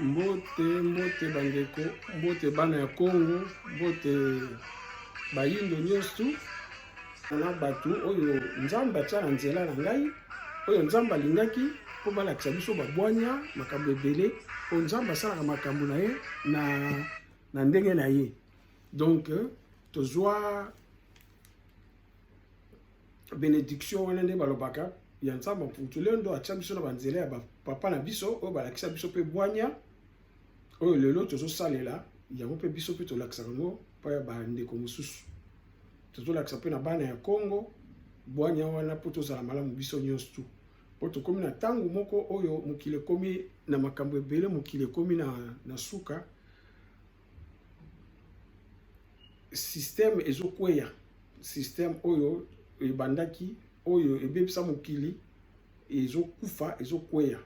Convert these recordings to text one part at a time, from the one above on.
Mbote bandeko, mbote bana ya Congo, mbote bayindo nyonso na batu oyo nzambe atia na nzela na ngai, oyo nzambe alingaki mpo balakisa biso babwanya makambo ebele, oyo nzambe asalaka makambo na ye na ndenge na ye. Donc tozwa bénédiction wana nde balobaka ya nzambe mputu lelo ndo atia biso na banzela ya bapapa na biso oyo balakisa biso mpe bwanya oyo lelo tozosalela yango mpe biso mpe tolakisaka yango mpo ya bandeko mosusu. Tozolakisa mpe na bana ya Congo bwanya wana mpo tozala malamu biso nyonso tu, mpo tokomi na ntango moko oyo mokili ekomi na makambo ebele, mokili ekomi na suka, système ezokweya, système oyo ebandaki oyo ebebisa mokili ezokufa ezokweya.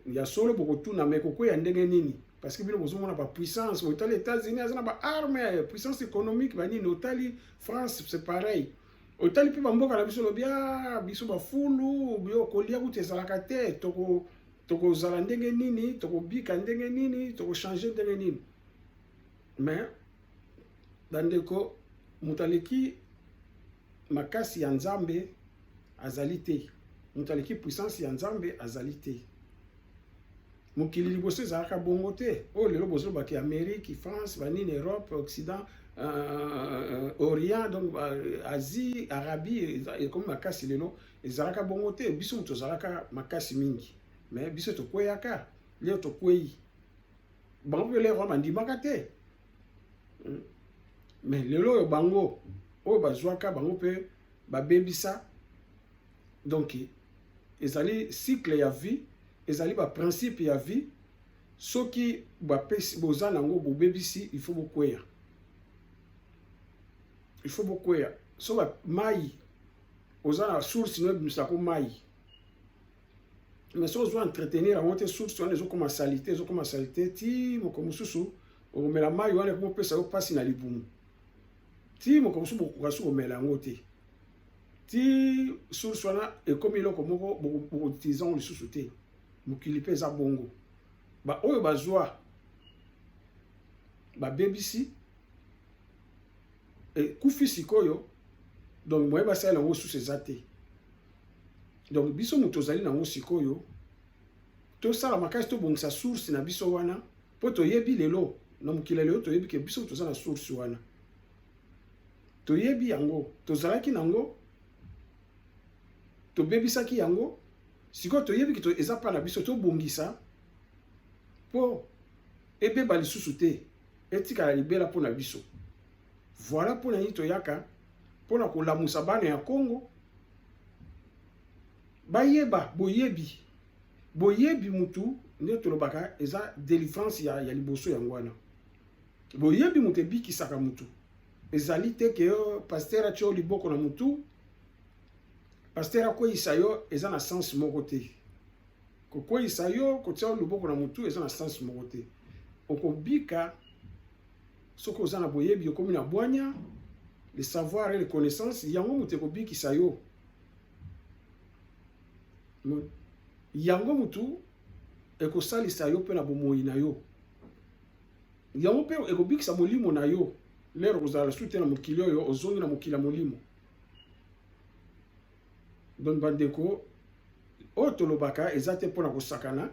Ya solo bokotuna me kokweya ndenge nini? Parce que bino bozomona ba puissance, otali États-Unis azana ba arme, puissance économique banini, otali France c'est pareil. Otali pe bamboka na biso lobia biso ba fulu, bio kolia kuti ezalaka te, toko zala ndenge nini, toko bika ndenge nini, toko changer ndenge nini. Mais bandeko mutaleki makasi ya nzambe azali te, mutaleki puissance ya nzambe azali te. Mokili liboso ezalaka bongo te, oyo lelo bozolobaki Amérique, France, banini, Europe, Occident, Orient, donc Asie, Arabie, ekomi makasi lelo ezalaka bongo te. Biso moto ezalaka makasi mingi, mais biso tokweyaka, leo tokweyi bango mpe lero bandimaka te. Mais lelo oyo bango oyo bazwaka bango mpe babebisa. Donc ezali cycle ya vie, ezali ba principe ya vie, soki bapesi boza nango bobebisi il faut bokweya, il faut bokweya. So ba mai oza na source no bisako mai, mais so ozo entretenir yango te source wana ezokoma salite ti moko mosusu okomela mai wana ekomopesa yo pasi na libumu ti moko mosusu bokoka komela yango te ti source wana ekomi eloko moko bokoutiliza ngo lisusu te. Mokili mpe eza bongo, ba oyo bazwa babebisi ekufi sikoyo, donc moye basalela yango susu eza te. Donc biso moto ozali nango sikoyo tosala makasi tobongisa source na biso wana mpo toyebi lelo na mokili lelo toyebi ke biso toza na source wana, toyebi yango, tozalaki nango, tobebisaki yango, sikoyo toyebi ki eza pa na biso tobongisa mpo ebeba lisusu te, etikala libela mpo na biso. Voilà mpo na nini toyaka mpona kolamusa bana ya Congo bayeba boyebi mutu nde tolobaka eza délivrance ya liboso yango wana. Boyebi mutu ebikisaka mutu, ezali te ke pasteur atio liboko na mutu, pasteur akweyisa yo eza na sens moko te. Kokweyisa yo kotia loboko na mutu eza na sens moko te. Okobika soko oza na boyebi okomi na bwanya, le savoir et les connaissances, yango mutu ekobikisa yo. Yango mutu ekosalisa yo mpe na bomoi na yo. Yango mpe ekobikisa molimo na yo lero kozala su te na mokili oyo ozongi na mokili ya molimo. Donc bandeko oyo tolobaka eza te mpona kosakana,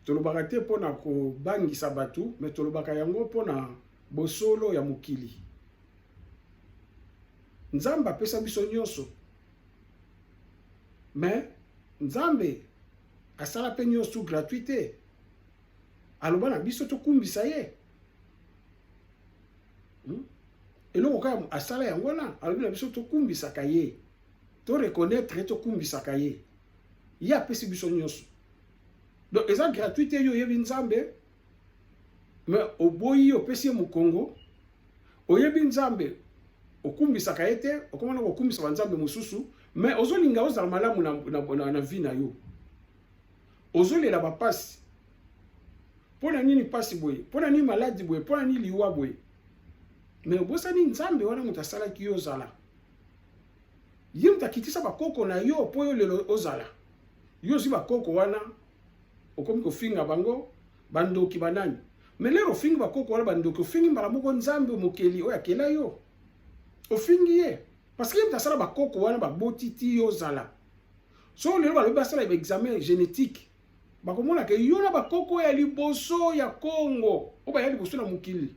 tolobaka te mpona kobangisa batu, mais tolobaka yango mpona bosolo ya mokili. Nzambe apesa biso nyonso, mais nzambe asala pe nyonso gratuité, aloba na biso tokumbisa ye. Eloko kaka asala yango wana alobi na biso tokumbisaka ye, to reconnaître tokumbisaka ye, ye apesi biso nyonso. Donc eza gratuité yo yebi nzambe, mais oboyi opesi ye mokongo, oyebi nzambe okumbisaka ye te, okomana kokumbisa banzambe mosusu, mais ozolinga ozala malamu na vie na yo. Ozolela bapasi, pona nini pasi boye, pona nini maladi boye, pona nini liwa boye, mais obosani nzambe wana mutu asalaki yo ozala. Ye mutu akitisa bakoko na yo po yo lelo ozala. Yo zi bakoko wana okomi kofinga bango, bandoki banani. Mais lero fingi bakoko wala bandoki fingi mbala moko nzambe mokeli oya kela yo. Ofingi ye. Parce que mtasala bakoko wana babotiti yo zala. So lero balobi basala ba examen génétique. Bakomona ke yo na bakoko ya liboso ya Congo. Oba ya liboso na mokili.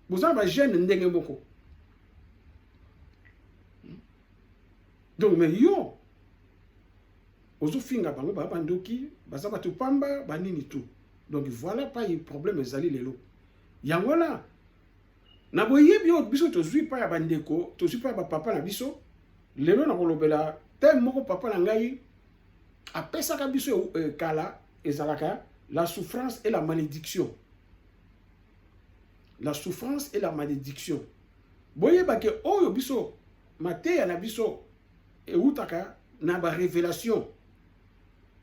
Bozala ba gène ndenge moko. Donc mais yo ozo finga bango ba bandoki baza batu pamba banini tout. Donc voilà pas un problème ezali lelo. Yango la na boyebi yo biso tozwi pa ya bandeko, tozwi pa ya ba papa na biso. Lelo na kolobela tem moko papa na ngai apesaka biso kala ezalaka la souffrance et la malédiction. La souffrance et la malédiction. Boyeba ke oyo biso mateya na biso eutaka na ba révélation.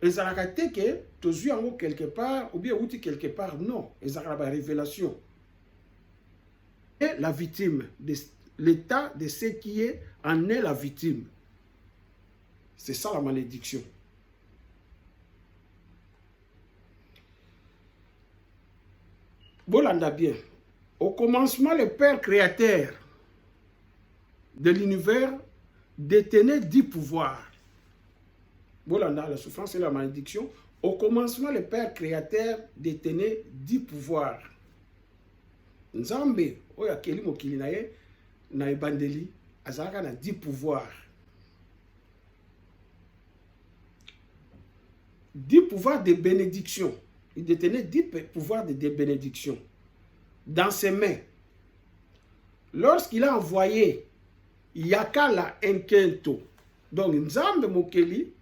Ezalaka te ke tozwi yango quelque part ou bien outi quelque part, non, ezalaka ba révélation. Et la victime, l'état de ce qui est en est la victime. C'est ça la malédiction. Bolanda bien. Au commencement, le Père créateur de l'univers détenait 10 pouvoirs. Bolanda, la souffrance et la malédiction. Au commencement, le Père créateur détenait 10 pouvoirs. Nzambe, oya keli mokili na ye, na ebandeli, azalaka na 10 pouvoirs. 10 pouvoirs de bénédiction. Il détenait 10 pouvoirs de bénédiction dans ses mains. Lorsqu'il a envoyé Yakala Enkento, donc Nzambe mokeli,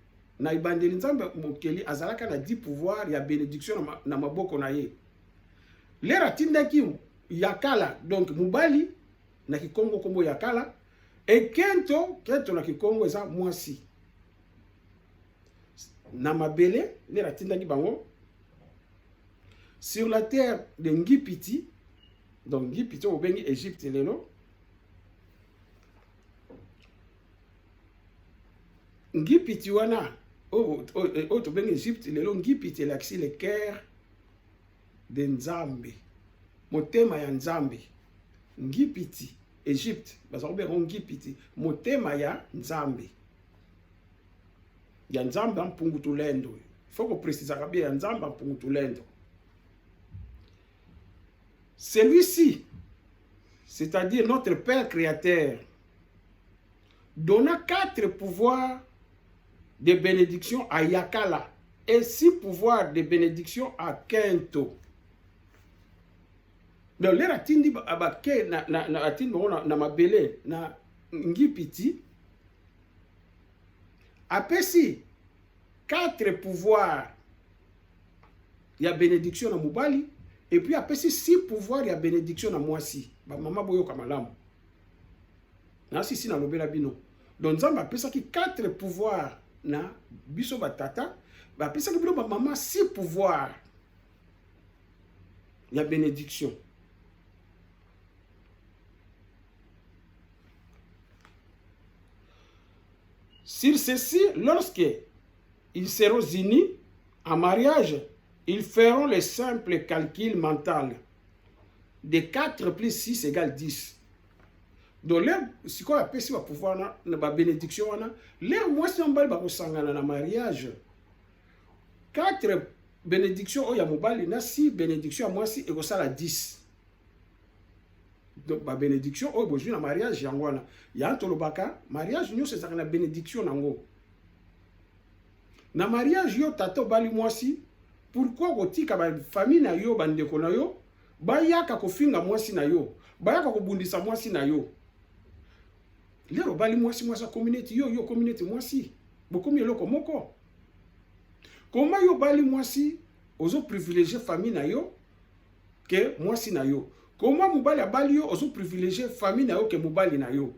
na ibandeli Nzambe mokeli, azalaka na 10 pouvoirs ya bénédiction na maboko na ye. Lera tindaki Yakala, donc Mubali, na kikongo kombo Yakala, et Kento na kikongo eza mwasi. Na mabele, lera tindaki bango, sur la terre de Ngipiti, donc Ngipiti, au bengi Égypte lelo, Ngipiti wana, au bengi Égypte lelo, Ngipiti laksi le cœur de Nzambe. Motema ya Nzambe. Ngipiti, Égypte, bazarobe Ngipiti, motema ya Nzambe. Ya Nzambe mpungu tulendo. Il faut qu'on précise bien ya Nzambe mpungu tulendo. Celui-ci, c'est-à-dire notre Père créateur, donna 4 pouvoirs de bénédiction à Yakala et 6 pouvoirs de bénédiction à Kento. Donc, les ratindi abake na mabele na Ngipiti apesi 4 pouvoirs ya bénédiction na Mubali et puis apesi 6 pouvoirs ya bénédiction na mwasi. Ba mama boyo kamalamu. Na sisi na lobela bino. Donc Nzambe apesaki 4 pouvoirs na biso batata, ba apesaki bino ba mama 6 pouvoirs ya bénédiction. Sur ceci, lorsque ils seront unis en mariage, ils feront le simple calcul mental de 4 plus 6 égale 10. Donc, si on a pouvoir na bénédiction, l'air moi si on va na mariage, 4 bénédictions, il y a mobile, 6 bénédictions, moi si et ça la 10. Donc, la bénédiction, oh, bonjour, na mariage, yangwana. Yanto lobaka, mariage, nous, c'est ça, la bénédiction, nango. Na mariage, yo, tato, bali, moi, si, pourquoi, otika, ba, famille, na yo, bandeko, na yo, ba, yaka, kofinga, moi, si, na yo, ba, yaka, kobundisa, moi, si, na yo. Lero, bali, moi, si, moi, sa, communauté, yo, communauté, moi, si, bokomi, eloko, moko. Comment, yo, bali, moi, si, ozo, privilégier, famille, na yo, que, moi, si, na yo. Comment Moubali a bali yo, oso privilégié famille na yo que Moubali na yo.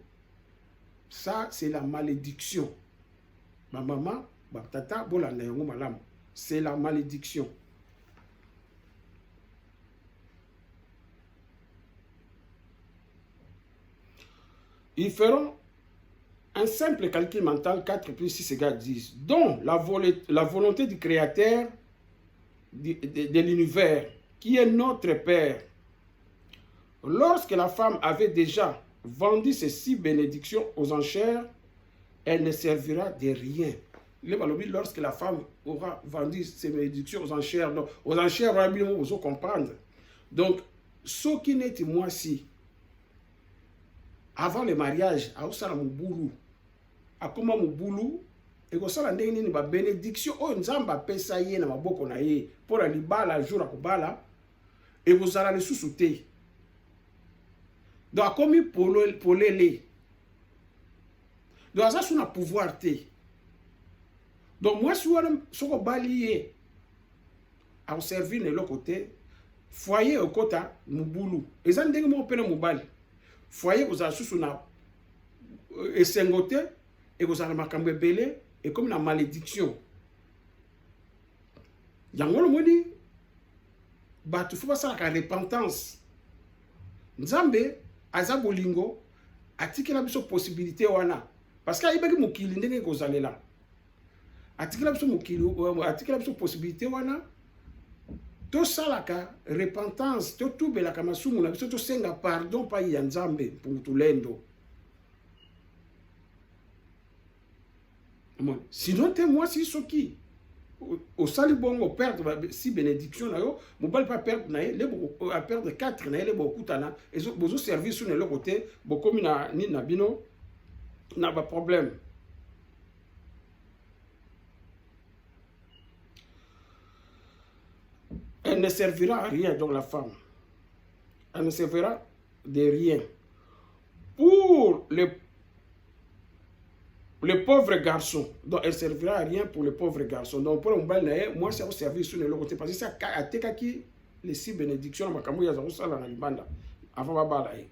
Ça, c'est la malédiction. Ma maman, ma tata, bola na yongo malam. C'est la malédiction. Ils feront un simple calcul mental, 4 plus 6 égale 10. Donc, la volonté du Créateur de l'univers, qui est notre Père. Lorsque la femme avait déjà vendu ces 6 bénédictions aux enchères, elle ne servira de rien. Lorsque la femme aura vendu ses bénédictions aux enchères, donc, aux enchères, vous comprendre. Donc, ce qui n'est moi si, avant le mariage, à Osala Mouboulou, à comment Mouboulou, et Osala Ndeni ba bénédiction, oh Nzamba pesa ye na maboko na ye, pour la libala, jour à Kubala, et vous allez le sous-souter. Donc, comme pour les donc, ça, c'est un pouvoir. Donc, moi, si je suis balié à servir de l'autre côté, foyer au côté, Mouboulou. Et ça, c'est un peu de Moubali. Foyer, vous avez sous una et sengoté, et vous avez ma belé, et comme une malédiction. Yango le dit, bah, tu faut pas ça la repentance. Nzambe, azabolingo, atiki la biso possibilité wana. Parce qu'il y a des mokili ndenge kozalela. Atiki la biso mokili, atiki la biso possibilité wana. To salaka repentance, to tubela kama sumu na biso to senga pardon pa ya Nzambe pour tulendo. Sinon te moi si soki au sali bongo perdre si bénédiction na yo, mobile pas perdre na les à perdre 4 na les beaucoup tana et bozo service sur le côté beaucoup na ni na bino n'a pas problème. Elle ne servira à rien, donc la femme. Elle ne servira de rien. Pour les pauvres garçons, donc elle ne servira à rien pour les pauvres garçons. Donc pour le mobile, moi, c'est au service sur le côté. Parce que c'est à Tekaki, les 6 bénédictions, avant Babalaï.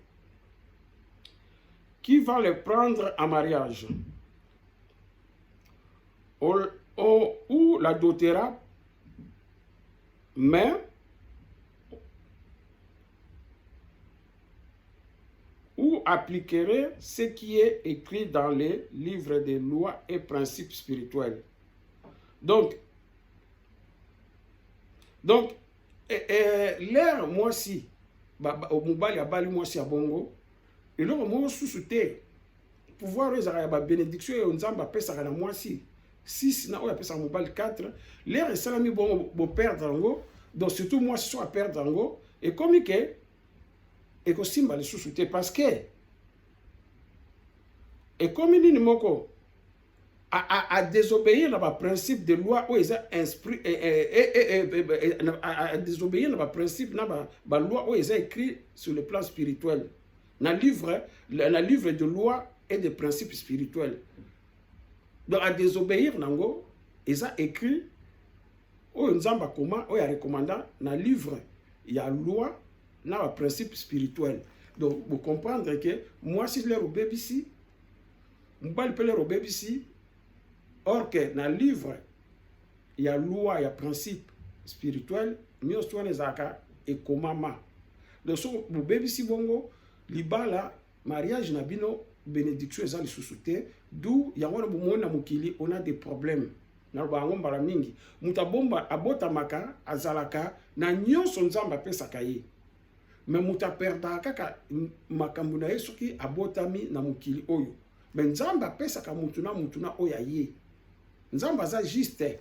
Qui va les prendre en mariage? Ou la dotera, mais ou appliquerait ce qui est écrit dans les livres des lois et principes spirituels. Donc l'air moi si au mobile abali moi si à bongo et là moi sous-souté pouvoir les arabes bénédiction et Nzamba pesa na moi si 6 na oya pesa mobile 4 l'air et salami bon perdre ngo donc surtout moi si soit perdre ngo et comme que et que simba les sous-souté parce que et comme il dit moko à désobéir dans le principe de loi où ils ont inscrit à désobéir dans le principe dans la loi où ils ont écrit sur le plan spirituel dans le livre de loi et de principes spirituels. Donc à désobéir nango ils ont écrit où ils ont comment où ils recommandent dans le livre il y a loi dans le principe spirituel. Donc vous comprendre que moi si je l'ai au BBC je peux le au BBC. Or que dans le livre, il y a loi, il y a principe spirituel, nous sommes les aka et komama. Donc, si vous bébé si bongo, libala, mariage nabino, bénédiction et les sous-soutés, d'où il y a un mukili, on a des problèmes. Na bango mbala mingi, mutabomba abota maka, azalaka, na nyon son zamba pesa kaye. Mais muta perda kaka makambuna yesuki abotami na mukili oyo. Mais nzamba pesa ka mutuna oya ye. Nzamba za juste.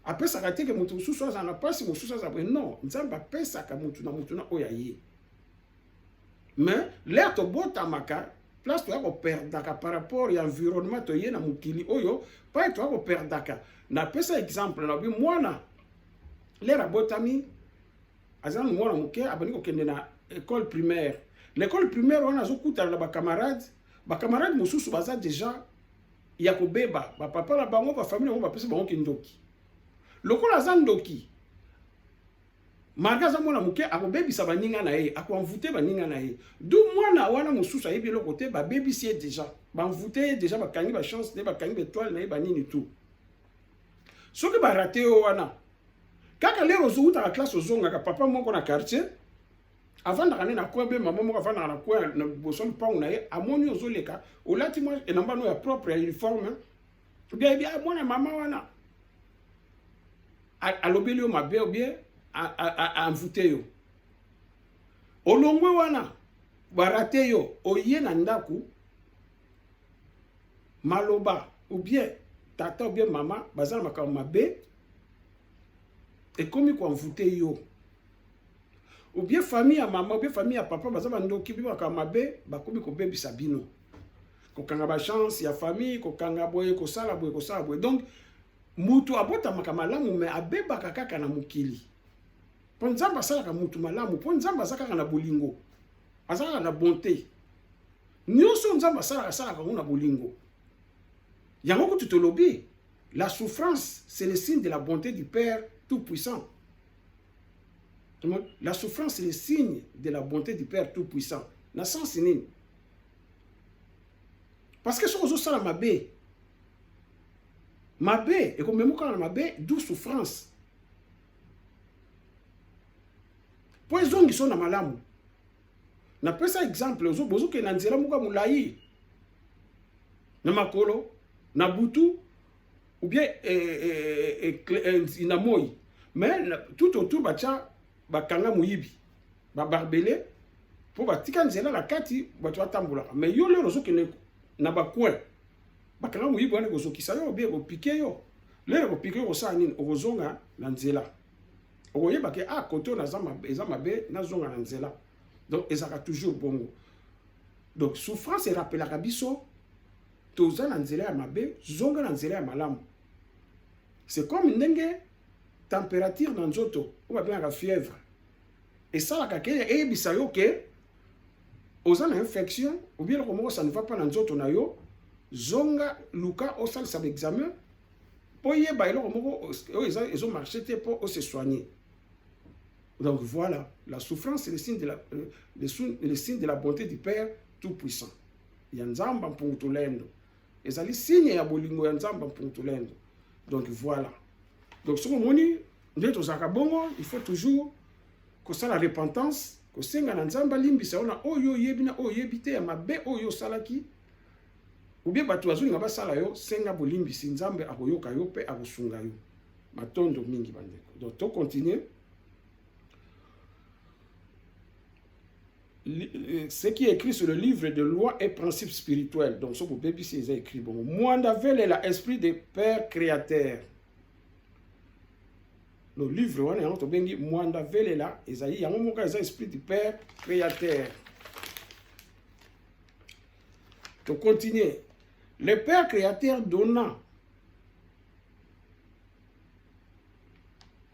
Après ça que mutu susu za na pasi mususu za non, nzamba pesa ka mutuna oya ye. Mais l'air to bota maka place to ko perdaka par rapport à environnement to ye na mukili oyo, pas to ko perdaka. Na pesa exemple na bi mwana l'air abotami azan mwana muke abani ko kende na école primaire. L'école primaire on a zo kuta na ba camarades mususu baza déjà ya kobeba ba papa na bango ba famille bango ba pesa bango kindoki lokola zandoki marga mwana muke akobebisa baninga na ye akonvute baninga na ye du mwana wana mususu ayebi le côté ba bebisi déjà ba mvute déjà ba kangi ba chance de ba kangi étoile na ye banini tout soki ba raté wana kaka lero zuuta la classe ozonga ka papa moko na quartier avant de na coin be maman moko avant na coin na boson pa na ye amoni ozoleka olati moi et namba no ya propre uniforme bien bien mwana mama wana alobeli yo mabe ou bien envoûté yo. Olongwe wana barate yo oye na ndaku maloba ou bien tata ou bien mama bazala makambo mabe ekomi ko envoûté yo. Ou bien famille ya maman ou bien famille ya papa bazala ndoki bi makambo mabe bakomi ko bebisa bino. Ko kanga ba chance ya famille ko kanga boye ko sala boye ko sala boye. Donc mutu abota makamalamu me abeba kaka na mukili. Po nzamba sala ka mutu malamu, po nzamba saka na bolingo. Azala na bonté. Nyonso nzamba sala ka na bolingo. Yango ko tutolobi, la souffrance c'est le signe de la bonté du Père Tout-Puissant. La souffrance c'est le signe de la bonté du Père Tout-Puissant. Na sens nini? Parce que ce que sala mabe et comme même quand mabe d'où souffrance. Pour les gens qui sont dans malamu. Na pesa exemple ozo bozo ke na nzela muka mulai. Na makolo, na butu ou bien ina moi. Mais tout autour bacha bakanga muyibi. Ba barbelé pour batika nzela la kati batu atambula. Mais yo le ozo ke na bakwe. Bakanga muyibi wana ko sokisa yo bien ko piquer yo. Le ko piquer ko sa nini ozonga na nzela. Oye ba ke koto na zama be na zonga na nzela. Donc ezaka toujours bongo. Donc souffrance et rappel la biso toza na nzela ya mabe zonga na nzela ya malamu. C'est comme ndenge température na nzoto ou bien la fièvre. Et ça la kakeye e bisa yo ke oza na infection ou bien comment ça ne va pas na nzoto na yo zonga luka au sal sa examen pour y ba ilo comment ils ont marché pour se soigner. Donc voilà, la souffrance c'est le signe de la bonté du Père Tout-Puissant. Yanzamba mpungutulendo. Ezali signe ya bolingo yanzamba mpungutulendo. Donc voilà. Donc ce moni ndeto zakabongo, il faut toujours que ça la repentance, que senga na nzamba limbisa ona oyo yebina oyo yebite ya mabe oyo salaki. Ou bien batu azuni ngaba sala yo senga bolimbisi nzambe akoyoka yo pe akosunga yo. Matondo mingi bandeko. Donc to continuer. Ce qui est écrit sur le livre de loi et principes spirituels. Donc, ce que vous c'est écrit. Bon, Mwandavel est l'esprit des pères créateurs. Le livre, on est en train de dire Mwandavel est là. Il y a un moment l'esprit du père créateur. Donc, continuez. Le père créateur donnant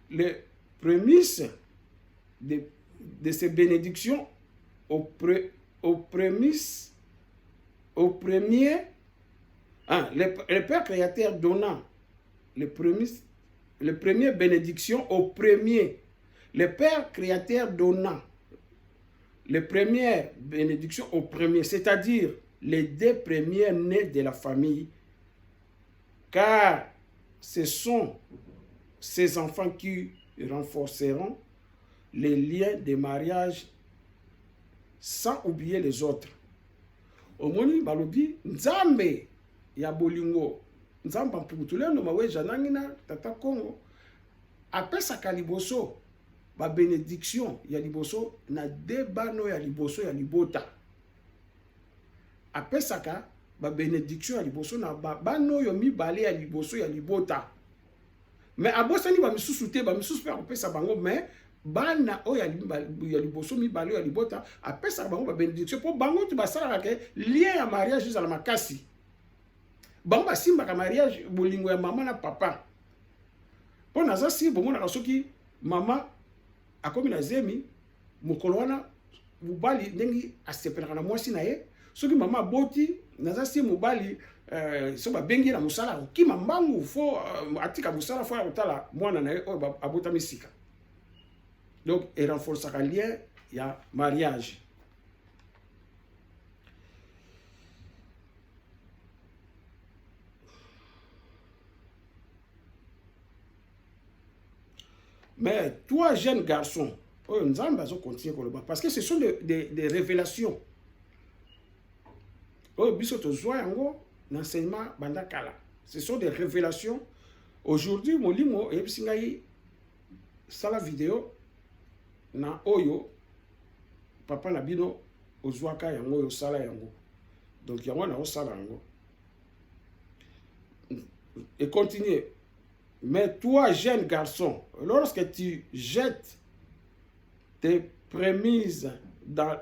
les prémices de ces bénédictions au le Père créateur donnant les premières bénédictions au premier. Le Père créateur donnant les premières bénédictions au premier, c'est-à-dire les deux premiers nés de la famille, car ce sont ces enfants qui renforceront les liens de mariage sans oublier les autres. Omoni balobi nzambe ya bolingo nzamba mputulendo mawe janangina tata Kongo apesaka liboso ba bénédiction ya liboso na debano ya liboso ya libota. Apesaka ba bénédiction ya liboso na bano yo mibale ya liboso ya libota. Mais abosani ba misusu te ba misusu pe apesa bango mais bana oya liboso mibale ya libota apesa bango ba bénédiction pour bango tu basala ke lien ya mariage za la makasi bango basimba ka mariage bolingo ya mama na papa po naza si bongo na soki mama akomi na zemi mokolo wana mobali ndengi asepelaka na mwasi na ye soki mama boti naza si mobali so ba bengi na musala kima mbangu fo atika musala fo ya kotala mwana na ye o abota misika. Donc, il renforce le lien, il y a mariage. Mais toi, jeune garçon, parce que ce sont des révélations. Ce sont des révélations. Aujourd'hui, mon limo, sala vidéo na oyo papa na bino ozwaka yango oyo sala yango. Donc yango na osala yango. Et continue. Mais toi, jeune garçon, lorsque tu jettes tes prémices dans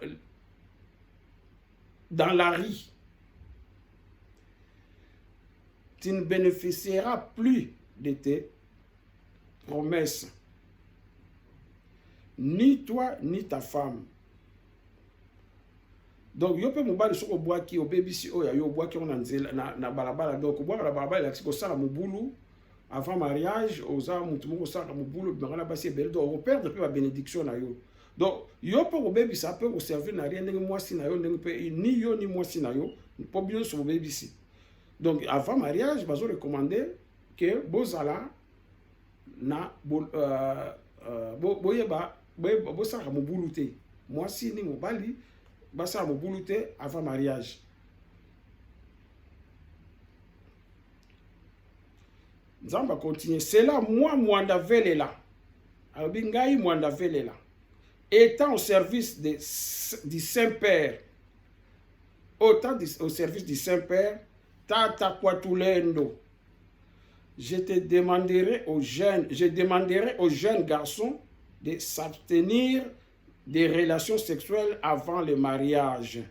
la rue, tu ne bénéficieras plus de tes promesses, ni toi, ni ta femme. Donc, yo pe mobali soko boaki o baby si oya yo boaki on na balabala. Donc, boaki na balabala la siko sala mobulu avant mariage, oza mutu moko sala mobulu bangala basi belle do perdre pe ba bénédiction na yo. Donc, yo pe o baby ça peut au servir na rien ndenge mwasi na yo ndenge pe ni yo ni mwasi na yo po bien sur baby si. Donc, avant mariage, bazo recommander que bozala na boyeba bo sala mobulu te. Mwasi ni mobali basa mobulute avant mariage. Nzamba continue. C'est là moi Mwanda Velela. Albingai Mwanda Velela. Étant au service du Saint-Père. Autant au service du Saint-Père. Tata Kwatulendo. Je demanderai aux jeunes garçons de s'abstenir des relations sexuelles avant le mariage.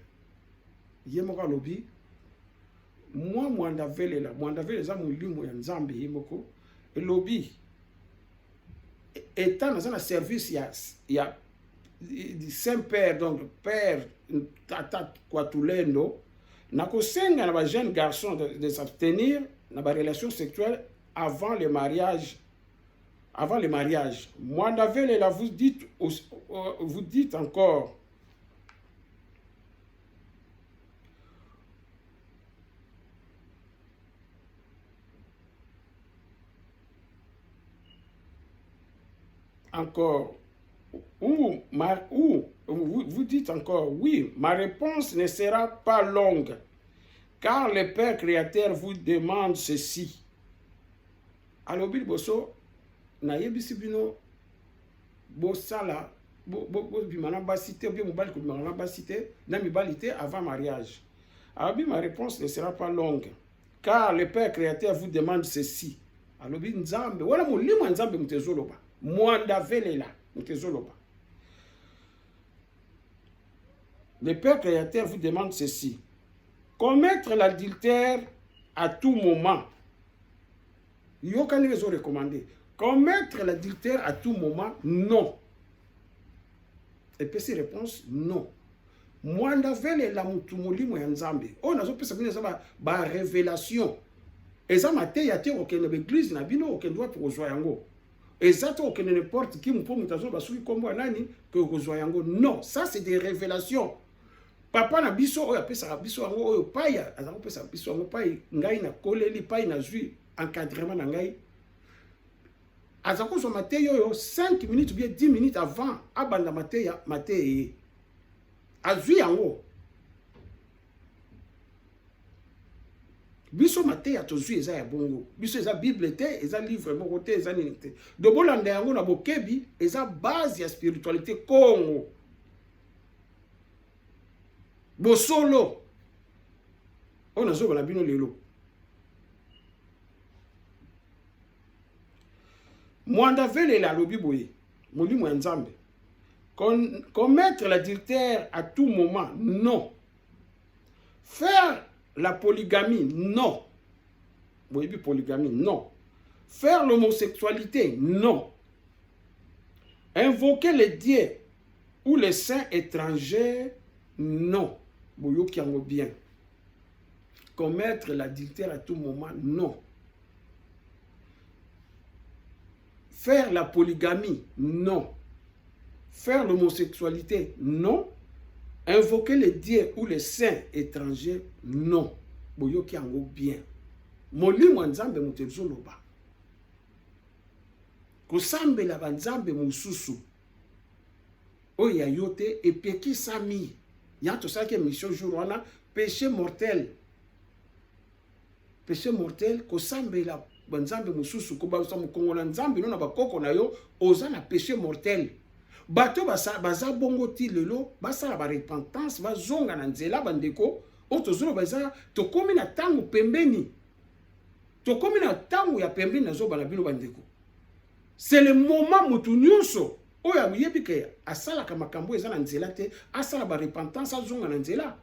Yemoka lobi. Moi, Mwanda Velela za mulimo ya Nzambe yemoko. Lobi. Étant dans un service, il y a du Saint-Père, donc Père Tata Kwatulendo, nako senga na ba jeune garçon de s'abstenir na ba relation sexuelle avant le mariage. Avant le mariage. Mwanda Velela, vous dites encore, vous dites encore, oui, ma réponse ne sera pas longue, car le Père Créateur vous demande ceci. Alors, Bilboso, na yebisi bino bo sala bo bimana basité bien mobali ko bimana basité na mibalité avant mariage. Alors, ma réponse ne sera pas longue, car le Père Créateur vous demande ceci. Alors, Nzambe wala mulimo Nzambe mutezoloba Mwanda Velela mutezoloba. Le Père Créateur vous demande ceci: commettre l'adultère à tout moment. Yokani les ont recommandé. Commettre l'adultère à tout moment, non. Et puis ces réponses, non. Mwanda Velela mutumulimo ya Nzambe. On a zopesa bino za ba révélation. Eza mate ya te okende l'église na bino okende doit pour kozwa yango. Eza to okende n'importe qui mpo mutazo basuki kombo nani que kozwa yango. Non, ça c'est des révélations. Papa na biso oyo apesa biso yango oyo paya, azako pesa biso yango pai ngai na koleli pai na zui encadrement na ngai. Azako so mateyo yo 5 minutes ou bien 10 minutes avant abanda mateya mateye. Azui yango. Biso mateya tozui eza ya bongo. Biso eza Bible te, eza livre moko te, eza nini te. Do bolanda yango na bokebi eza base ya spiritualité Congo. Bosolo. On a zo bala bino lelo. Mwanda Velela lobi boye, molimo ya Nzambe. Commettre l'adultère à tout moment, non. Faire la polygamie, non. Boye bi polygamie, non. Faire l'homosexualité, non. Invoquer les dieux ou les saints étrangers, non. Boyo ki yango bien. Commettre l'adultère à tout moment, non. Faire la polygamie, non. Faire l'homosexualité, non. Invoquer les dieux ou les saints étrangers, non. Boyoki yango bien. Molimo Nzambe mutezoloba. Kosambela banzambe mususu. Oya yote epeki sami. Yanto sake mission jour wana péché mortel. Péché mortel kosambela banzambe mususu ko ba samu kongola nzambe no na bakoko na yo oza na péché mortel bato baza bongo ti lelo basala ba repentance bazonga na nzela bandeko otozolo baza tokomi na tangu pembeni tokomi na tangu ya pembeni na zoba na bino bandeko c'est le moment mutu nyonso oya yebi ke asala ka makambo eza na nzela te asala ba repentance azonga na nzela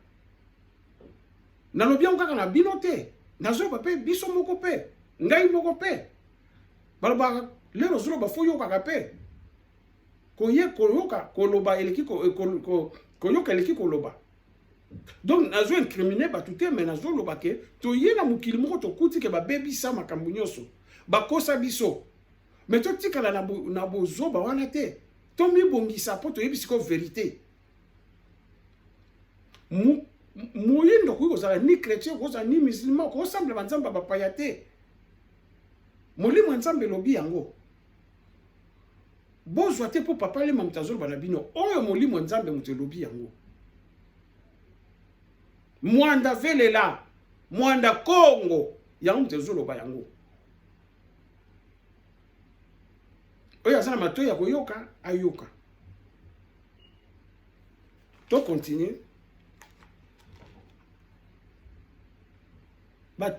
na lobi kaka na bino te nazoba pe biso moko pe ngai moko pe baloba lero zolo ba foyo kaka pe koye koyoka koloba eleki koyoka eleki koloba donc nazo incriminer batute mais nazo loba ke toye na mukili moko tokuti ke babebisa makambo nyonso bakosa biso mais totikala na bozoba wana te tomibongisa po toyebisi ko vérité moyindo kuyi kozala ni chrétien kozala ni musulman kosambla banzambe bapaya te molimo ya nzambe elobi yango bozwa te mpo papa lema moto azoloba na bino oyo molimo ya nzambe moto elobi yango mwanda velela mwanda kongo yango moto ezoloba yango oyo aza na matoi ya koyoka ayoka to continue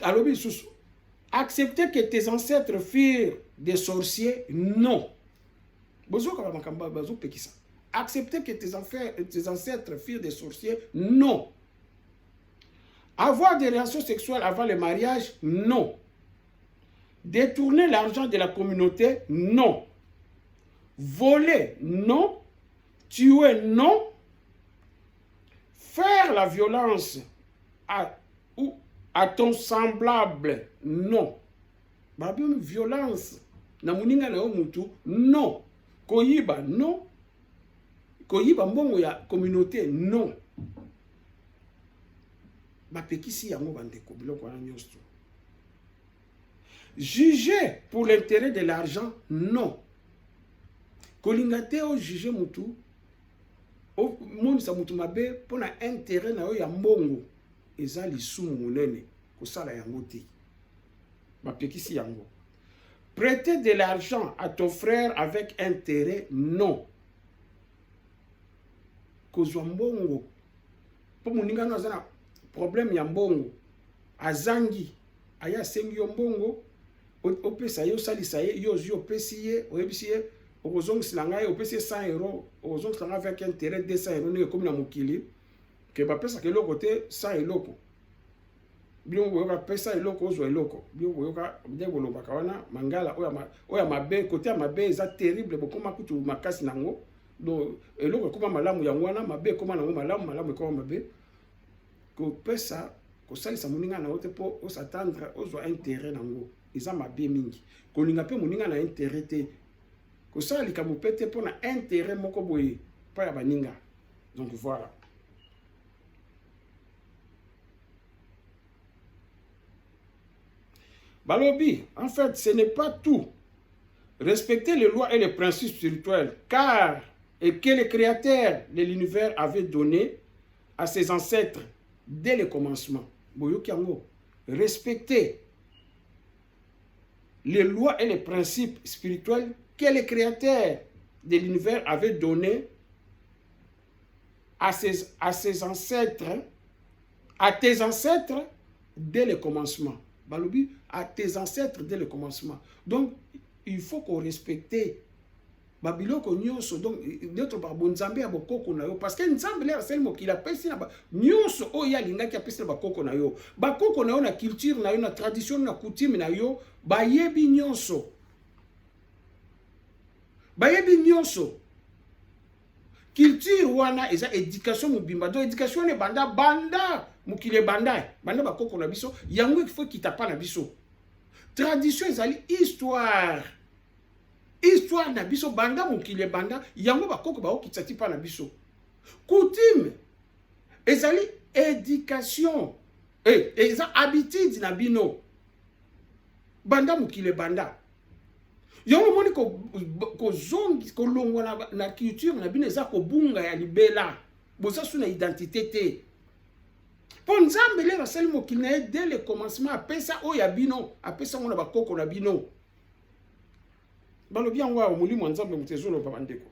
alobi lisusu accepter que tes ancêtres firent des sorciers non bozoka makambo bazopekisa accepter que tes ancêtres firent des sorciers non avoir des relations sexuelles avant le mariage non détourner l'argent de la communauté non voler non tuer non faire la violence à ton semblable non babio violence na muninga na yo mutu non koyiba non koyiba mbongo ya communauté non bapekisi yango bandeko biloko wana nyonso juger pour l'intérêt de l'argent non kolinga te o juger mutu o monisa mutu mabe pona intérêt na yo ya mbongo eza lisumu munene kosala yango te bapekisi yango prêter de l'argent à ton frère avec intérêt non kozwa mbongo po moninga no aza na problème ya mbongo azangi aya asengi yo mbongo opesa ye osalisa ye yo ozwi opesi ye oyebisi ye okozongisila ngai opesi ye 100 euros okozongisila ngai avec intérêt 200 euros ndenge ekomi na mokili ke bapesaka eloko te 100 eloko bino boyoka pesa eloko ozwa eloko bino boyoka nde bolobaka wana mangala oyo mabe kote ya mabe eza terrible bokoma kutu makasi nango donc eloko ekoma malamu yango wana mabe ekoma nango malamu ekoma mabe kopesa kosalisa moninga na yo te mpo osatendre ozwa intérêt nango eza mabe mingi kolinga mpe moninga na intérêt te kosala likambo mpe te mpo na intérêt moko boye mpa ya baninga donc voilà balobi en fait ce n'est pas tout respecter les lois et les principes spirituels car et que le créateur de l'univers avait donné à ses ancêtres dès le commencement. Respecter les lois et les principes spirituels que le créateur de l'univers avait donné à ses ancêtres, à tes ancêtres dès le commencement. Balobi, à tes ancêtres dès le commencement. Donc, il faut qu'on respecte babiloko nyonso donc d'autres par bonzambe ya bokoko na yo parce que nzambe la sel mokila pesi na nyonso o ya linga ki apesi na bakoko na yo na culture na yo na tradition na coutume na yo bayebi nyonso culture wana eza éducation mobimba donc éducation ne banda mokile banda bakoko na biso yango il faut kitapa na biso tradition ezali histoire na biso banda mokile banda yango bakoko baokitisa ti pa na biso coutume ezali éducation eza habitude na bino banda mokile banda yango moni kozongi kolongwa na culture na bino eza kobunga ya libela boza su na identité te Pour Nzambe le rasali mokili na ye dès le commencement apesa oyo ya bino, apesa ngona bakoko na bino. Balobi yango wa molimo Nzambe mutezolo pa bandeko.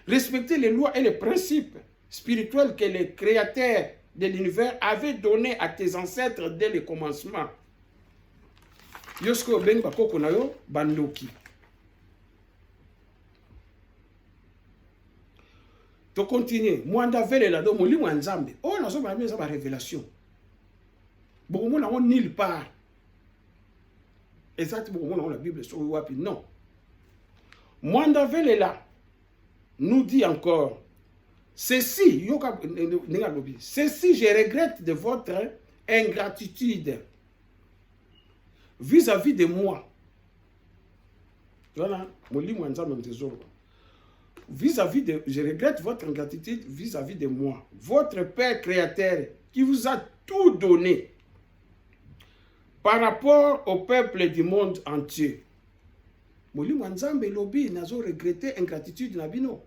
Respecter les lois et les principes spirituels que le créateur de l'univers avait donné à tes ancêtres dès le commencement. Yosko ben bakoko na yo bandoki. To continuer, mwanda vele la do molimo Nzambe. Oh nazo ba meza ba révélation. Beaucoup monde on nulle part. Exactement beaucoup on la Bible sur wapi non. Mwanda vele la nous dit encore ceci, ceci je regrette de votre ingratitude vis-à-vis de moi. Voilà, vis-à-vis de, je regrette votre ingratitude vis-à-vis de moi, votre Père créateur qui vous a tout donné par rapport au peuple du monde entier. Molimo Nzambe lobi nazo regretter ingratitude nabino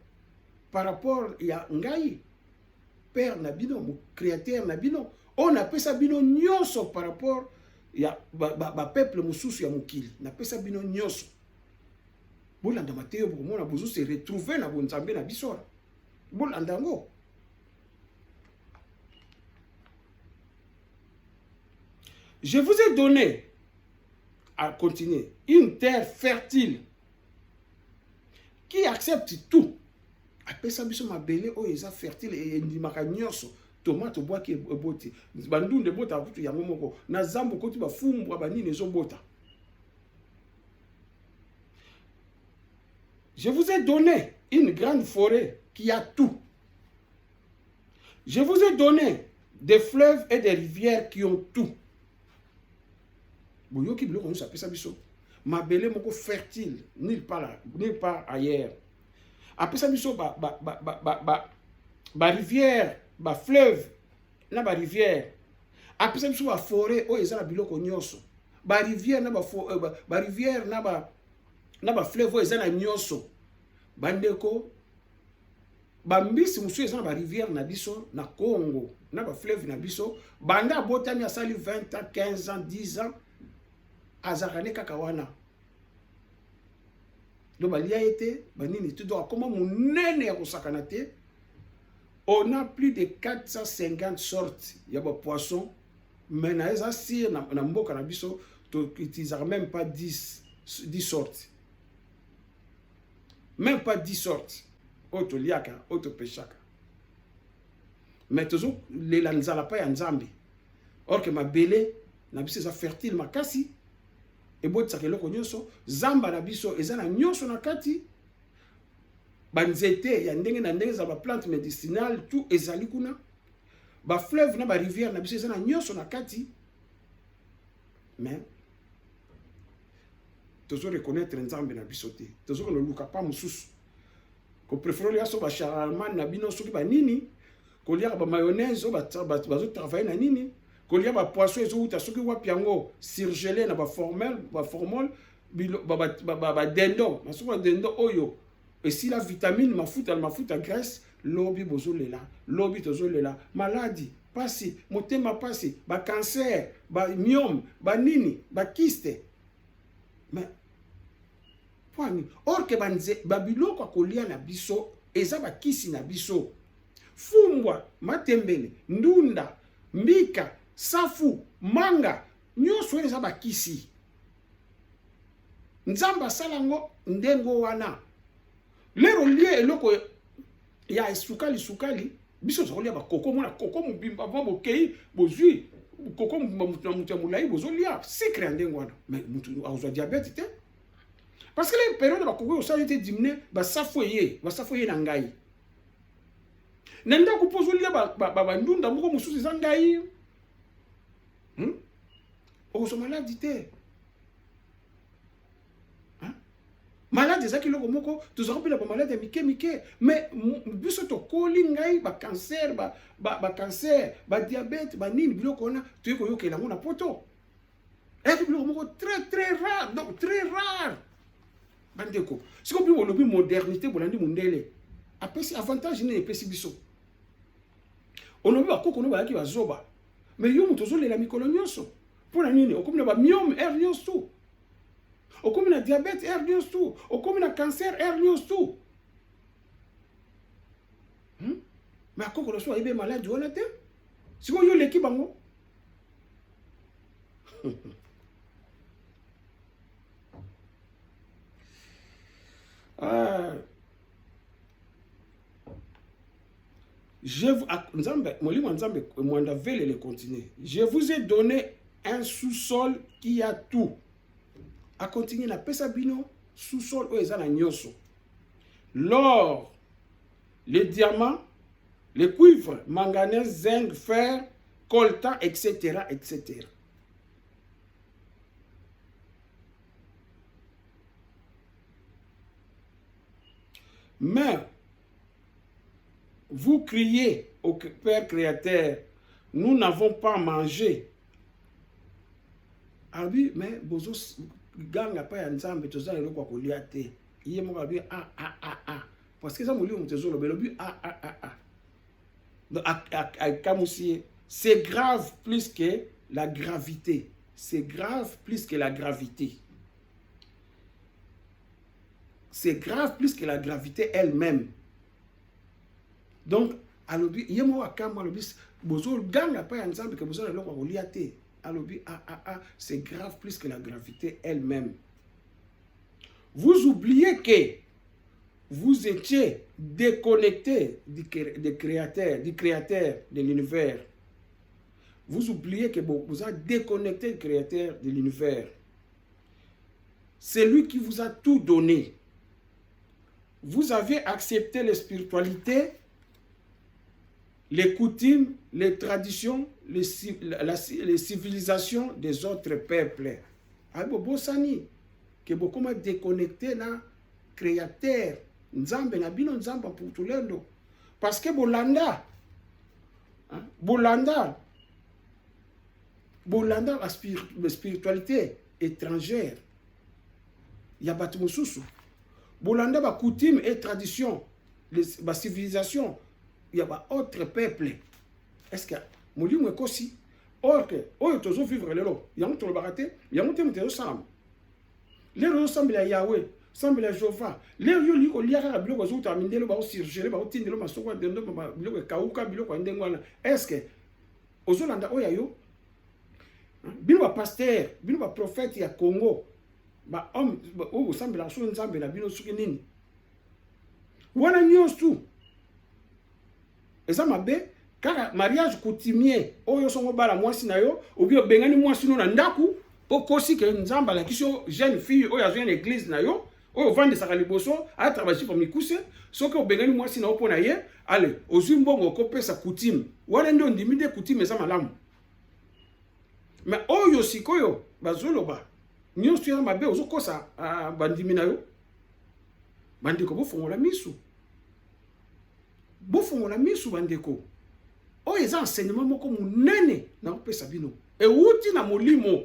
par rapport ya ngai Père nabino mon créateur nabino on appelle ça bino nyonso par rapport ya ba peuple mususu ya mukili na pesa bino nyonso bolanda Mateo bomona bozo se retrouver na bonzambe na bisora bolanda ngo. Je vous ai donné, à continuer, une terre fertile qui accepte tout. Après ça, biso mabele o eza fertile et ndimaka nyonso tomate bois ki eboti. Bandunde bota butu yango moko. Na zambo koti ba fumbwa banini ezo bota. Je vous ai donné une grande forêt qui a tout. Je vous ai donné des fleuves et des rivières qui ont tout. Boyoki biloko nous appelle ça biso. Mabele moko fertile, nulle part ailleurs. Après ça biso ba rivière, ba fleuve, na ba rivière. Après ça biso ba forêt o ezala biloko nyonso. Ba rivière na ba rivière na ba fleuve o ezala nyonso. Bandeko ba mbisi musu ezala ba rivière na biso na Congo, na ba fleuve na biso, banda botami asali 20 ans, 15 ans, 10 ans. Azarane kakawana. Donc il y a été, on a plus de 450 sortes de poissons, mais na mboka na biso to utilisera même pas 10 sortes. Même pas 10 sortes. Auto liaka, auto peshaka. Mais toujours les lanzala pa ya Nzambe. Or que ma belé na biso ça fertile makasi. Et botsa keloko nyonso zamba na biso ezana nyonso na kati banzete ya ndenge na ndenge za ba plante médicinale tout ezali kuna ba fleuve na ba rivière na biso ezana nyonso na kati mais tozo reconnaître Nzambe na biso te tozo ko luka pa mususu ko préférer ya so ba charlemagne na bino soki ba nini ko lia ba mayonnaise bazo travailler na nini. Quand il y a des poissons, ils ont des surgelés dans la formule, dendo, oyo. Et si la vitamine, ma fout à graisse, l'obi bozole là, l'obi tozole là, maladie, passé, motema passé, ba cancer, ba myome, ba nini, ba kyste. Mais, point. Or que ba biloko kolia na biso, eza ba kisi na biso. Fumbwa, matembele, ndunda, mbika, safu, manga, nyonso eza bakisi. Nzamba salango ndengo wana. Lero lie eloko ya sukali, biso zolia ba koko mona koko mubimba bo kei bozui koko mutu mulai bozolia secret ndengo wana. Mais mutu azwa diabète te. Parce que les périodes ba koko ça été diminué ba safu ye na ngai. Nenda ko pozolia ba ndunda moko mususu za ngai. On se maladie te. Malade ezaki loko moko tozaka pela ba malade mike mais biso to kolingai ba cancer ba cancer ba diabète ba nini biloko na to ko yokela ngona poto. Et biloko moko très rare donc très rare. Bandeko. Si ko bi modernité bolandi mundele. Apesi avantage ne epesi biso. On a vu à quoi on a qui va zoba. Mais yo mutozo le la mikolonyoso. Pour la nini, okomi na ba myome nyonso. Okomi na diabète nyonso. Okomi na cancer nyonso. Mais à quoi on soit ebe malade wana te? Si yo leki bango. Je vous ai donné un sous-sol qui a tout. A continuer na pesa bino sous-sol o ezana nyoso. L'or, les diamants, les cuivres, manganèse, zinc, fer, coltan, etc., etc. Mais vous criez au Père Créateur, nous n'avons pas mangé. Ah oui, mais bozo ganga pa ya nzambe tozana le kwa kolia te. Iye mo abi parce que ça mo li on tezo le bi c'est grave plus que la gravité. C'est grave plus que la gravité. C'est grave plus que la gravité elle-même. Donc, alobi, yemo akama alobi, bozo ganga pa ya nzambe ke bozo na lokwa kolia te. Alobi, c'est grave plus que la gravité elle-même. Vous oubliez que vous étiez déconnecté du créateur de l'univers. Vous oubliez que vous êtes déconnecté du créateur de l'univers. C'est lui qui vous a tout donné. Vous avez accepté les spiritualités, les coutumes, les traditions, les civilisations des autres peuples. Bosani, que beaucoup m'ont déconnecté là, créateur, Nzambe na bino Nzamba pour tout le monde. Parce que Bolanda, la spiritualité étrangère, il y a Batumususu. Bolanda, ba coutume et tradition, la civilisation, il y a autre peuple. Est-ce que Moli Mwekosi, or que, tozo vivre le lo, il y a un tour baraté, il y a un thème de ensemble. Les gens semblent à Yahweh, semblent à Jéhovah. Les gens qui ont lié à Bilo, ils ont terminé le bas surgé, ils ont tenu le massacre de Bilo, Kauka, Bilo, Ndengwana. Est-ce que, aux Hollandais, Oyayo, Bilo pasteur, Bilo prophète, il y a Congo. Ba homme o sambela so nzambe na bino suki nini wana nyonso eza mabe kaka mariage coutumier oyo songo bala mwasi na yo obi obengani mwasi no na ndaku okosi ke nzamba la kiso jeune fille oyo azwa na église na yo oyo vande saka liboso a travailler pour mikuse soki obengani mwasi na opona ye ale ozwi mbongo okopesa coutume wana ndo ndimi de coutume eza malamu mais oyo sikoyo bazoloba nyonso ya mabe ozokosa bandimi na yo bandeko bofongola misu bandeko oyo eza enseignement moko munene na kopesa bino euti na molimo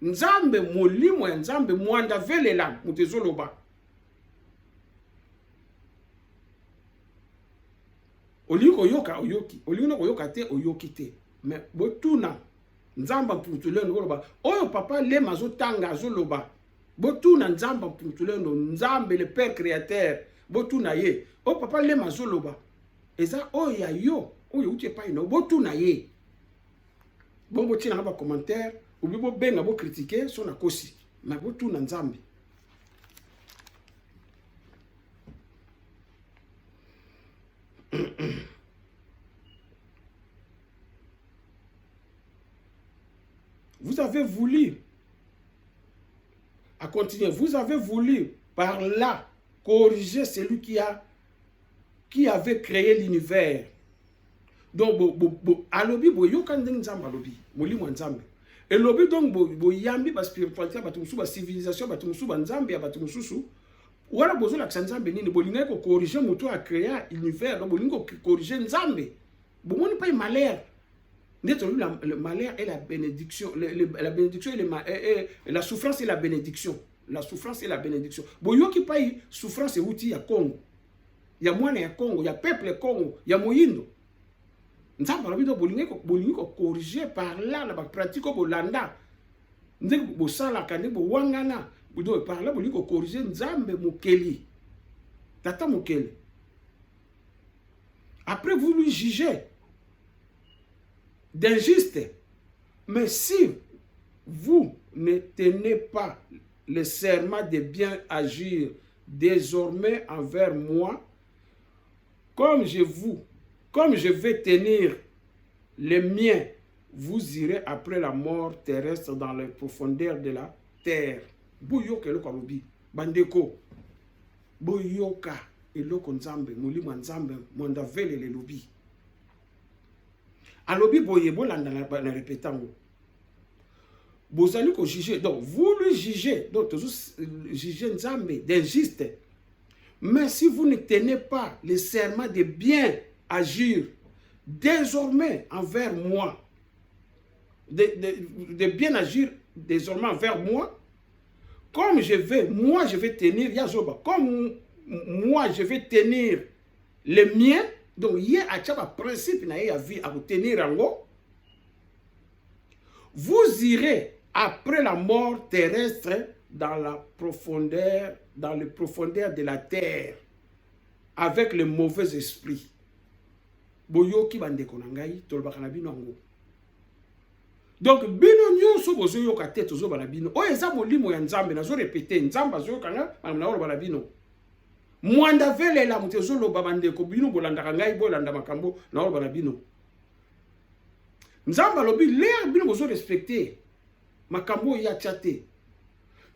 nzambe molimo ya nzambe mwanda velela mutezoloba oliko yoka oyoki oliko koyoka te oyoki te. Mais botuna nzamba putuleno loba oyo papa le mazotanga azoloba botuna nzamba putuleno nzambe le père créateur botuna ye o papa le mazoloba eza oya yo oyo utie pa ino botuna ye bon botina ba commentaire ou bibo benga bo critiquer so na kosi mais botuna nzambe. Vous avez voulu, à continuer, vous avez voulu par là corriger celui qui avait créé l'univers. Donc, alobi bo yokandeng nzamba alobi, molimo nzambe. Et lobi donc bo yambi ba spiritualité ba tumusu ba civilisation ba tumusu ba nzambe ba tumusu. Wala bozo la nzambe nini bolinga ko corriger moto a créer l'univers, donc bolinga ko corriger nzambe. Bo moni pas malheur. Le malheur et la bénédiction. La bénédiction et la souffrance et la bénédiction. La souffrance et la bénédiction. Bon, yo qui paye souffrance et outil à Congo. ya mwana ya Congo, ya peuple Congo, ya moyindo. Nzambe alobi bolingi ko corriger par là na ba pratique bolanda. Ndenge bosalaka ndenge bowangana, par là bolingi ko corriger Nzambe mokeli. Tata mokeli. Après vous lui jugez d'injuste. Mais si vous ne tenez pas le serment de bien agir désormais envers moi, comme je vais tenir les miens, vous irez après la mort terrestre dans les profondeurs de la terre. Boyoka eloko alobi, bandeko, boyoka eloko Nzambe, molimo Nzambe, mwanda vele le lobi. Alobi boye bolanda na répétango. Bozali ko juger, donc vous le jugez, donc toujours juger Nzambe d'injuste. Mais si vous ne tenez pas le serment de bien agir désormais envers moi, de bien agir désormais envers moi, comme je vais tenir, Yazoba, comme moi je vais tenir les miens, donc il y a un principe à tenir en haut, vous irez après la mort terrestre dans la profondeur, dans les profondeurs de la terre, avec le mauvais esprit. Boyoki bandeko na ngai tolobaka na bino ngo. Donc bino nyonso bozoyoka te tozoba na bino. O eza molimo ya Nzambe nazo répéter Nzamba zoyoka nga na oloba na bino. Mwanda vele la mutezo loba bandeko bino bolandaka ngai bolanda makambo na oloba na bino. Nzamba lobi l'air bino bozo respecter makambo ya chate.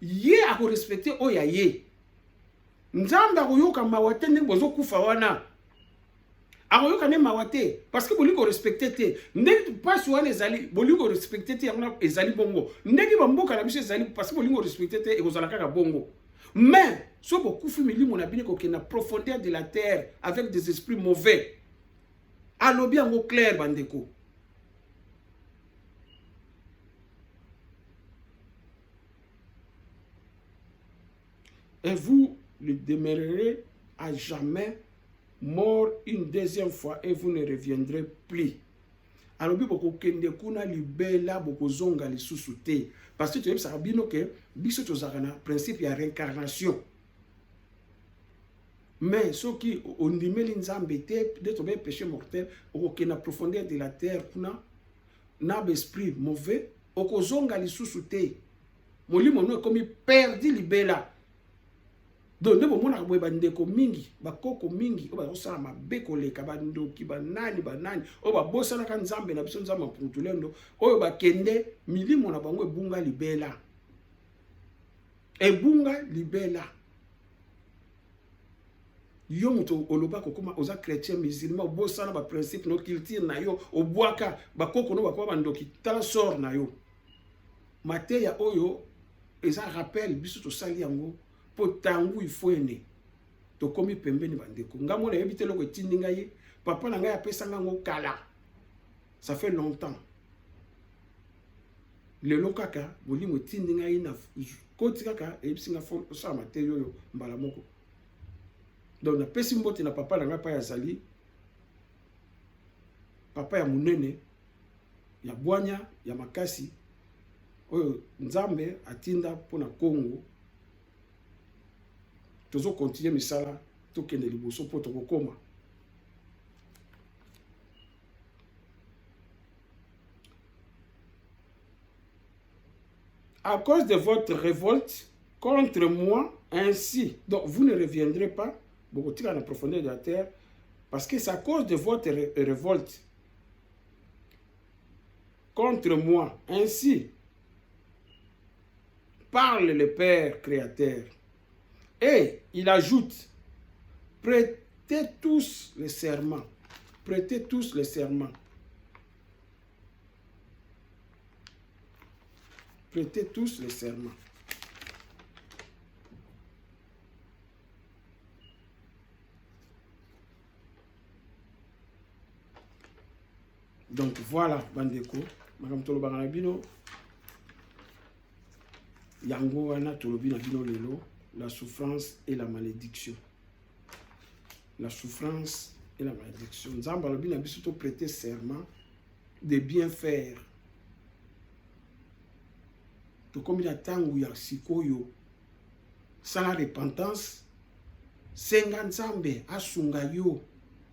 Ye ako respecter o ya ye. Nzamba koyoka mawate ndenge bozo kufa wana. Akoyoka ne mawate parce que bolingo respecter te. Ndenge passe wana ezali bolingo respecter te yana ezali bongo. Ndenge bamboka na biso ezali parce que bolingo respecter te ekozala kaka bongo. Mais so bokufi milimo na bino ko na profondeur de la terre avec des esprits mauvais. Alobi yango clair bandeko. Et vous le demeurerez à jamais mort une deuxième fois et vous ne reviendrez plus. Alors, boko kende kuna libela boko zonga lisusu te. Parce que tu sais ça bino que biso tozakana principe ya réincarnation. Mais ceux qui ondimeli Nzambe te de tomber péché mortel au na profondeur de la terre kuna na esprit mauvais okozonga lisusu te. Molimo no comme perdu libela. Donc, nous avons des bandeko mingi, bakoko mingi, oba osala mabe koleka bandoki banani, oba bosana ka Nzambe na biso Nzambe mputulendo, oyo bakende milimo na bango ebunga libela. Ebunga libela. Yo muto oloba kokoma oza chrétien musulman bosana ba principe no culture na yo obwaka bakoko no bakwa bandoki tala sort na yo. Mateya oyo eza rappel biso to sali yango. Potangu ifoene to komi pembeni bandeko ngamo na yebite loko etindi ngai papa na ngai apesa ngango kala ça fait longtemps le lokaka bolimo etindi ngai na koti kaka ebisinga fo sa mateyo yo mbala moko donc na pesi mbote na papa na ngai pa yazali papa ya munene ya bwanya ya makasi oyo Nzambe atinda pona Congo. Tozo continuer misala tokende liboso po tokokoma. À cause de votre révolte contre moi, ainsi, donc vous ne reviendrez pas beaucoup dans la profondeur de la terre, parce que c'est à cause de votre révolte contre moi, ainsi parle le Père créateur. Et il ajoute, prêtez tous les serments. Prêtez tous les serments. Prêtez tous les serments. Donc voilà, bandeko. Madame Toloba Bino. Yango wana Tolobi na Bino lelo. La souffrance et la malédiction. la souffrance et la malédiction. Nzamba alobi na biso to prêter serment de bien faire. To komi na tangu ya sikoyo sala repentance senga nzambe asunga yo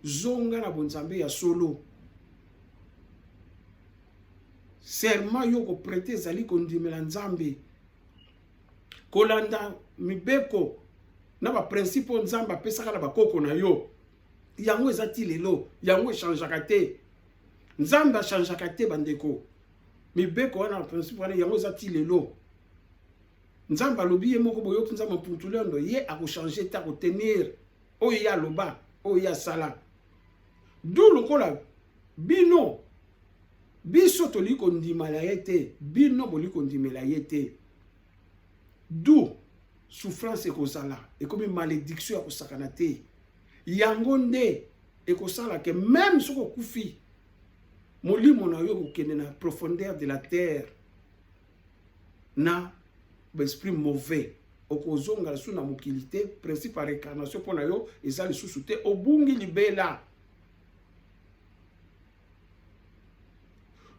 zonga na bonzambe ya solo. Serment yo ko prêter zali kondimela nzambe kolanda mibeko na ba principe nzambe apesaka na bakoko na yo. Yango ezati lelo, yango echangeaka te. Nzambe achangeaka te bandeko. Mibeko wana principe wana yango ezati lelo. Nzambe alobi ye moko boyo nzambe puntulendo ye akochange te akotenir oyo ya loba, oyo ya sala. D'où lokola bino biso toli kondimala ye te, bino boli kondimela ye te. D'où souffrance ekozala, ekomi malédiction ekosakana te. Yango nde ekosala ke même soko kufi molimo na yo kokende na profondeur de la terre na esprit mauvais okozonga su na mokili te, principe ya réincarnation mpo na yo eza lisusu te, obungi libela.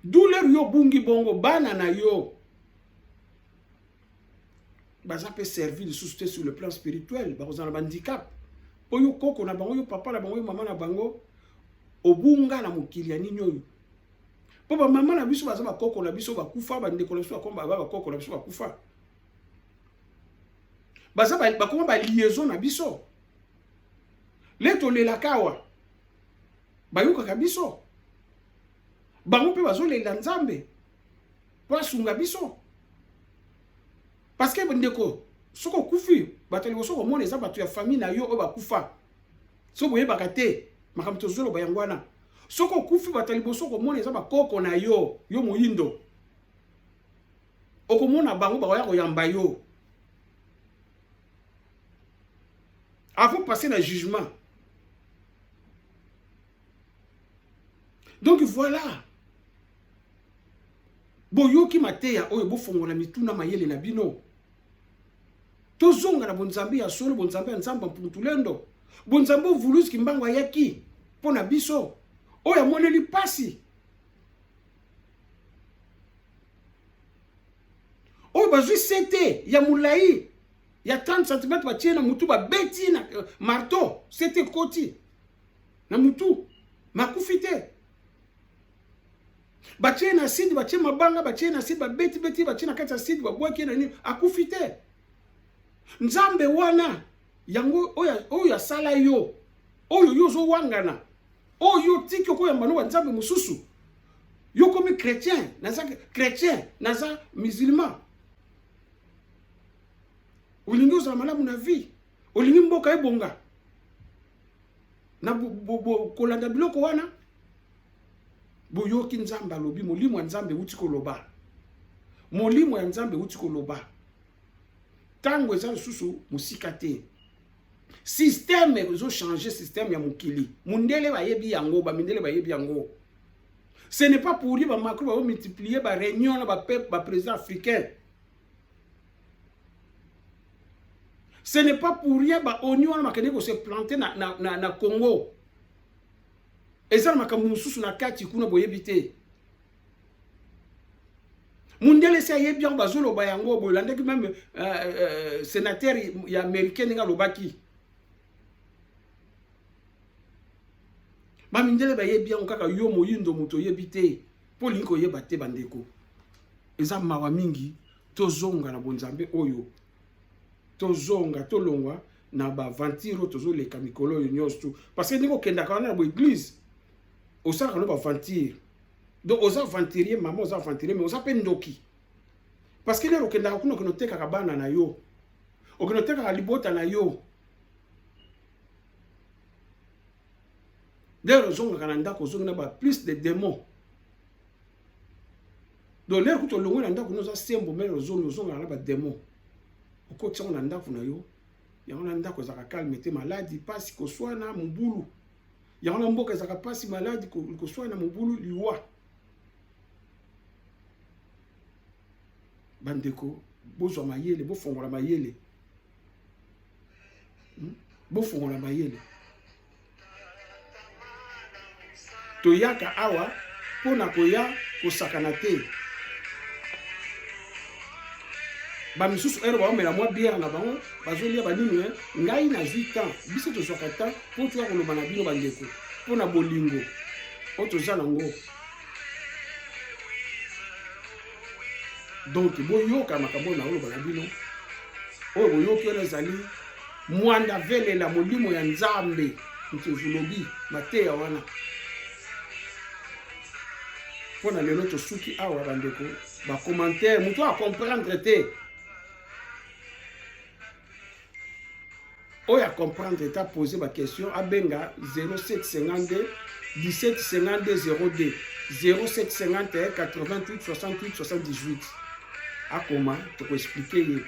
Douleur yo bungi bongo bana na yo baza pe servir lisusu te sur le plan spirituel, bakozala na handicap. Po yo koko na bango, yo papa na bango, yo mama na bango obunga na mokili ya nini oyo. Po ba mama na biso baza ba koko na biso bakufa, ba ndeko na biso bakomba ba koko na biso bakufa. Baza ba koma ba liaison na biso. Leto lela kawa bayuka ka biso. Bango pe bazo lela nzambe po asunga biso. Parce que ndeko soko kufi batali soko mona eza bato ya famille na yo o bakufa. Soko yebaka te makambo tozolo bayangwana. Soko kufi batali soko mona eza bakoko na yo, yo moyindo. Okomona bango bakoya koyamba yo. Avant de passer dans le jugement. Donc voilà. Boyo ki mateya oyo bo fongola mituna mayele na bino. Tozonga na bonzambe ya solo, bonzambe ya nzamba mputulendo. Bonzambe vulus ki mbangwa yaki pona biso. Oyo moneli pasi. Oyo bazwi sete ya mulai ya 30 cm batie na mutu ba beti na marteau, sete koti na mutu makufite. Batie na sidi, batie mabanga, batie na sidi, beti, batie na kati ya sidi, babwaki na nini, akufite. Nzambe wana, yango oyo asala yo, oyo yozo wangana, oyo tiki yoko yambano wa nzambe mususu, yoko mi chrétien, naza musulman. Olingi ozala malamu na vie, olingi mboka ebonga, na kolanda biloko wana, boyoki nzambe alobi molimo ya nzambe uti koloba. Molimo ya nzambe uti koloba. Tango eza lisusu musika te. Système ezo changer système ya mokili. Mundele bayebi yango, ba mindele bayebi yango. Ce n'est pas pour dire ba Macron va multiplier ba réunion na ba peuple ba président africain. Ce n'est pas pour rien ba ONU na makende ko se planter na Congo. Eza makambo mususu na kati kuna boyebi te. Mundele se ayebi yango bazolo ba yango bolandaki même sénateur ya américain nga lobaki. Ba mindele bayebi yango kaka yo moyindo muto yebi te. Poli ko yeba te bandeko. Eza mawa mingi tozonga na bonzambe oyo. Tozonga tolongwa na ba ventiro tozoleka mikolo yo nyonso. Parce que ndiko kenda kana na bo église. Osa kana ba ventir. Donc osa ventirier maman osa ventirier mais osa pe ndoki. Parce que lero kenda kuna kinoteka kabana na yo. Okinoteka ka libota na yo. Lero zonga kana ndako zonga na ba plus de démons. Donc lero kuto longo na ndako noza sembo mero zonga na ba démons. Okoti na ndako na yo. Yango na ndako za calme te maladi pasi ko swana mubulu. Yango na mboka za pasi maladi ko swana mubulu liwa. Bandeko bozwa mayele bo fongola mayele. Bo fongola mayele. toyaka awa pona koya kosakana te. Ba misusu ero ba omela mwa bière na bango bazolia banini ngai na 8 ans biso tozwaka ta po tuya koloba na bino bandeko pona bolingo o toza nango. Donc boyoka makambo na oloba na bino oyo boyoki oyo ezali mwanda velela molimo ya Nzambe ntevulobi mateya wana pona lelo tosuki awa bandeko ba commentaire mutu a comprendre te oya comprendre ta poser ba question abenga 0752 1752 02 0751 88 68 78 akoma to expliquer ye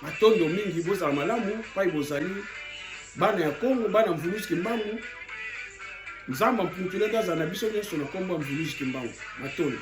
matondo mingi bozala malamu pai bozali bana ya Kongo bana mvuluzi kimbangu Nzamba mpuntule daza na biso nyonso na kombo mvuluzi kimbangu matondo